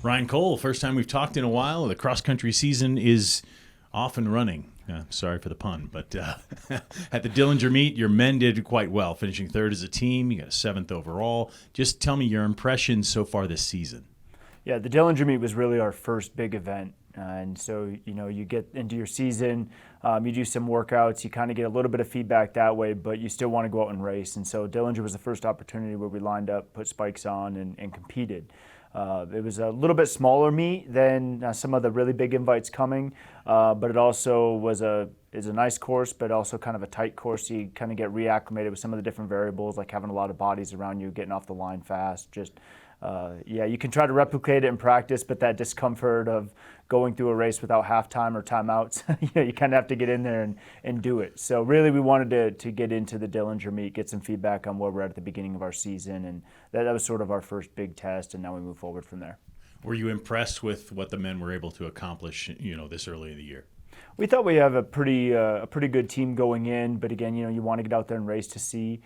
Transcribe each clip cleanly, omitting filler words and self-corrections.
Ryan Cole, first time we've talked in a while. The cross-country season is off and running. Sorry for the pun, but at the Dillinger meet, your men did quite well, finishing third as a team. You got a 7th overall. Just tell me your impressions so far this season. Yeah, the Dillinger meet was really our first big event. And so, you get into your season, you do some workouts, you kind of get a little bit of feedback that way, but you still want to go out and race. And so Dillinger was the first opportunity where we lined up, put spikes on, and competed. It was a little bit smaller meet than some of the really big invites coming, but it also is a nice course, but also kind of a tight course. So you kind of get reacclimated with some of the different variables, like having a lot of bodies around you, getting off the line fast. You can try to replicate it in practice, but that discomfort of going through a race without halftime or timeouts, you kind of have to get in there and do it. So really we wanted to get into the Dillinger meet, get some feedback on where we're at the beginning of our season, and that was sort of our first big test, and now we move forward from there. Were you impressed with what the men were able to accomplish, this early in the year? We thought we have a pretty good team going in, but again, you want to get out there and race to see.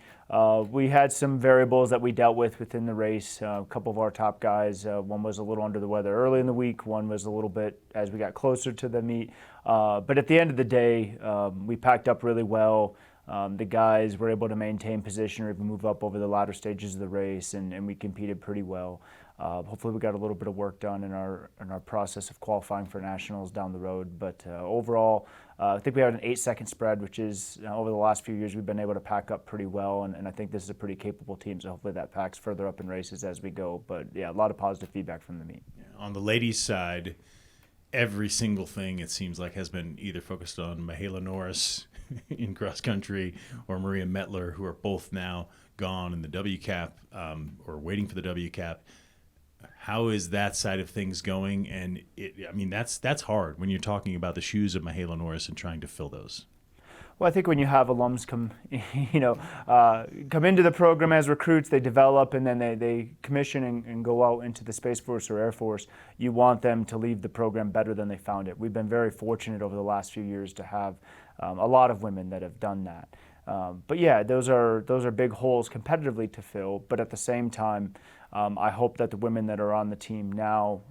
We had some variables that we dealt with within the race. A couple of our top guys, one was a little under the weather early in the week, one was a little bit as we got closer to the meet. But at the end of the day, we packed up really well. The guys were able to maintain position or even move up over the latter stages of the race, and we competed pretty well. Hopefully we got a little bit of work done in our process of qualifying for nationals down the road. But overall, I think we had an 8-second spread, which is over the last few years we've been able to pack up pretty well, and I think this is a pretty capable team. So hopefully that packs further up in races as we go. But yeah, a lot of positive feedback from the meet. Yeah. On the ladies' side, every single thing it seems like has been either focused on Michaela Norris in cross country or Maria Mettler, who are both now gone in the WCAP or waiting for the WCAP. How is that side of things going? And that's hard when you're talking about the shoes of Michaela Norris and trying to fill those. Well, I think when you have alums come into the program as recruits, they develop, and then they commission and go out into the Space Force or Air Force, you want them to leave the program better than they found it. We've been very fortunate over the last few years to have a lot of women that have done that. But yeah, those are big holes competitively to fill. But at the same time, I hope that the women that are on the team now,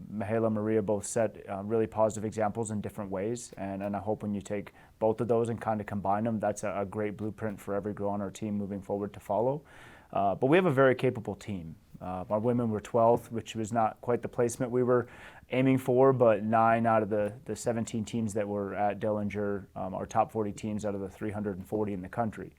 Michaela and Maria, both set really positive examples in different ways. And I hope when you take both of those and kind of combine them, that's a great blueprint for every girl on our team moving forward to follow. But we have a very capable team. Our women were 12th, which was not quite the placement we were aiming for, but 9 out of the 17 teams that were at Dillinger are top 40 teams out of the 340 in the country.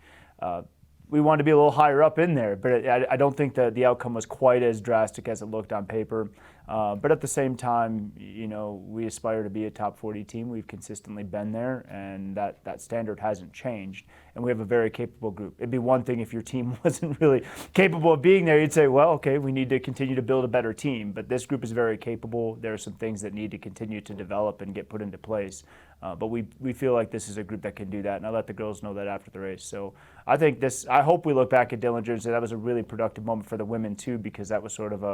We wanted to be a little higher up in there, but I don't think that the outcome was quite as drastic as it looked on paper. But at the same time, we aspire to be a top 40 team. We've consistently been there, and that standard hasn't changed. And we have a very capable group. It'd be one thing if your team wasn't really capable of being there. You'd say, well, okay, we need to continue to build a better team. But this group is very capable. There are some things that need to continue to develop and get put into place. But we feel like this is a group that can do that, and I let the girls know that after the race. So I hope we look back at Dillinger and say that was a really productive moment for the women too, because that was sort of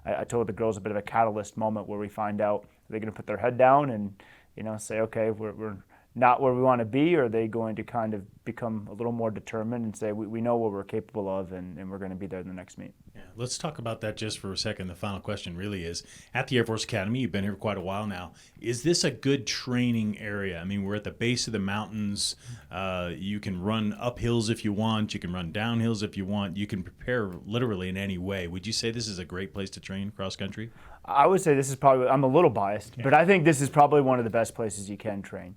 I told the girls a bit of a catalyst moment where we find out they're going to put their head down and say, okay, we're not where we want to be, or are they going to kind of become a little more determined and say we know what we're capable of, and we're going to be there in the next meet. Yeah, let's talk about that just for a second. The final question really is, at the Air Force Academy, you've been here for quite a while now. Is this a good training area? I mean, we're at the base of the mountains. You can run up hills if you want. You can run down hills if you want. You can prepare literally in any way. Would you say this is a great place to train cross country? I would say this is probably, I'm a little biased, but I think this is probably one of the best places you can train.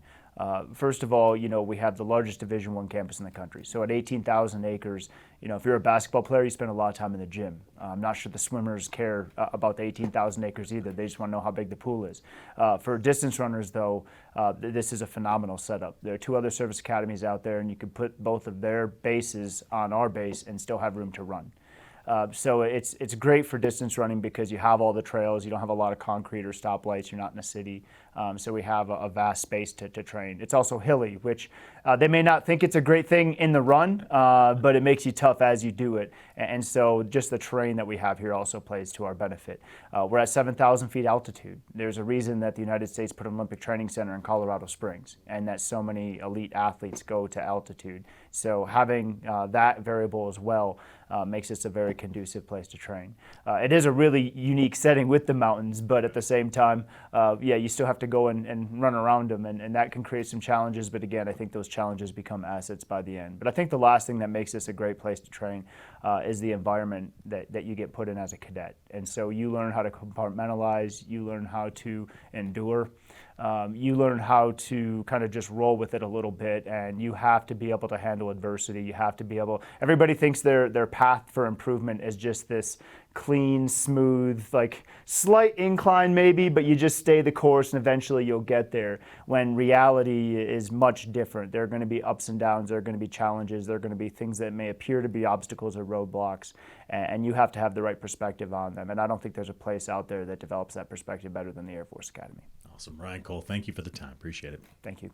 First of all, we have the largest Division I campus in the country. So at 18,000 acres, if you're a basketball player, you spend a lot of time in the gym. I'm not sure the swimmers care about the 18,000 acres either. They just want to know how big the pool is. For distance runners, though, this is a phenomenal setup. There are 2 other service academies out there, and you could put both of their bases on our base and still have room to run. So it's great for distance running because you have all the trails. You don't have a lot of concrete or stoplights. You're not in a city. So we have a vast space to train. It's also hilly, which they may not think it's a great thing in the run, but it makes you tough as you do it. And so just the terrain that we have here also plays to our benefit. We're at 7,000 feet altitude. There's a reason that the United States put an Olympic Training Center in Colorado Springs and that so many elite athletes go to altitude. It's So having that variable as well makes this a very conducive place to train. It is a really unique setting with the mountains, but at the same time, you still have to go and run around them, and that can create some challenges. But again, I think those challenges become assets by the end. But I think the last thing that makes this a great place to train is the environment that you get put in as a cadet. And so you learn how to compartmentalize, you learn how to endure. You learn how to kind of just roll with it a little bit, and you have to be able to handle adversity. You have to be able, everybody thinks their path for improvement is just this clean, smooth, like slight incline maybe, but you just stay the course and eventually you'll get there, when reality is much different. There are going to be ups and downs, there are going to be challenges, there are going to be things that may appear to be obstacles or roadblocks, and you have to have the right perspective on them. And I don't think there's a place out there that develops that perspective better than the Air Force Academy. Awesome. Ryan Cole, thank you for the time. Appreciate it. Thank you.